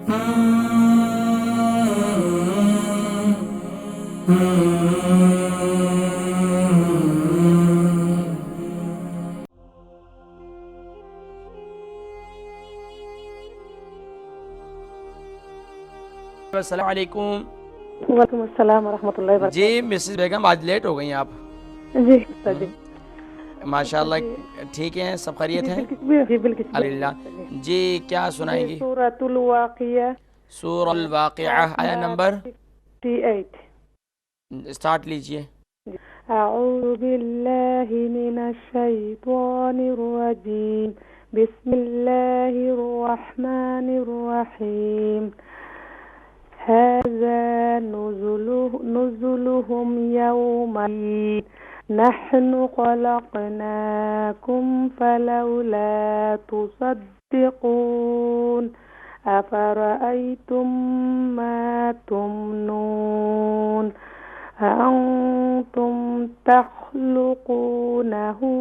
अस्सलाम वालेकुम। वालेकुम अस्सलाम वरहमतुल्लाहि वबरकातुहू। जी मिसेस बेगम, आज लेट हो गई आप। जी उस्ताद जी। माशाल्लाह ठीक हैं, सब खैरियत हैं? जी बिल्कुल अल्हम्दुलिल्लाह। जी क्या सुनाएंगी? सूरतुल वाक़िया सूरह वाक़िआ आया नंबर 68। स्टार्ट लीजिए। अऊज़ु बिल्लाहि मिनश शैतानिर रजीम। बिस्मिल्लाहिर रहमानिर रहीम। हाज़ा नुज़ुलुहुम यौमल नहनु ख़लक़नाकुम फलौला तुसद्दिक़ून अफ़रअय्तुम मा तुमनून अअंतुम तख़्लुक़ूनहु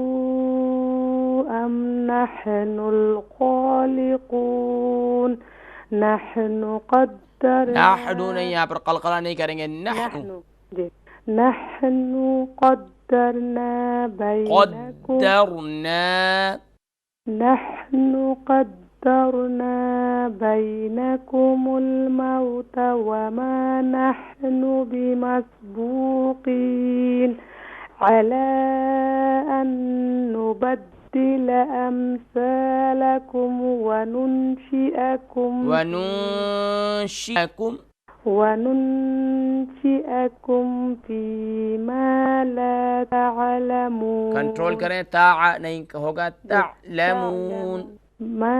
अम नहनुल ख़ालिक़ून नहनु नाहनु नहीं, यहाँ पर कलकला नहीं करेंगे। नहनु नहनु क़द्दरना बैनकुम नहनु क़द्दरना बैनकुमुल मौत वमा नहनु बिमस्बूक़ीन अला अन नुबद्दिल अम्सालकुम वनुनशिअकुम फीमा ला तअलमून। कंट्रोल करें, ता नहीं होगा, तअलमून मा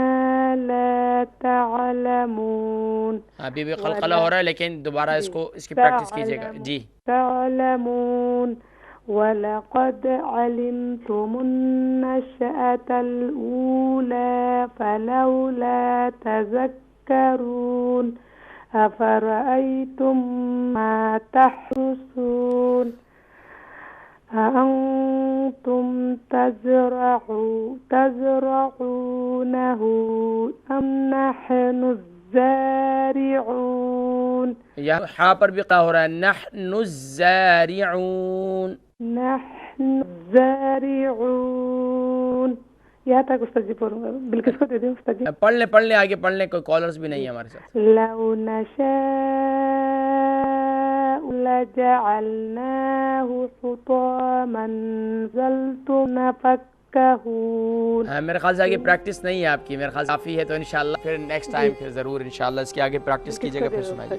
ला तअलमून। अभी भी कलकला हो रहा है, लेकिन दोबारा इसकी प्रैक्टिस कीजिएगा। जी तअलमून वलक़द अलिमतुमुन नशअतल ऊला फलौला तज़क्करून अफ़रअय्तुम मा तहरुसून अअंतुम तज़रऊनहु अम नहनु ज़ारिऊन। यहाँ पर भी क्या हो रहा है? नहनु ज़ारिऊन, नहनु ज़ारिऊन। यहाँ तक उस्ताद जी पढ़ूंगा। बिल्किस को दे दें उस्ताद जी। पढ़ ले आगे पढ़ ले, कोई कॉलर्स भी नहीं है हमारे साथ। लौ नशाअ लजअलनाहु हुतामन ज़लतुम फक्कहून। मेरे ख्याल से आगे प्रैक्टिस नहीं है आपकी, मेरे ख्याल से काफ़ी है, तो इंशाल्लाह फिर नेक्स्ट टाइम फिर ज़रूर इंशाल्लाह इसके आगे प्रैक्टिस कीजिएगा, फिर सुनाइए।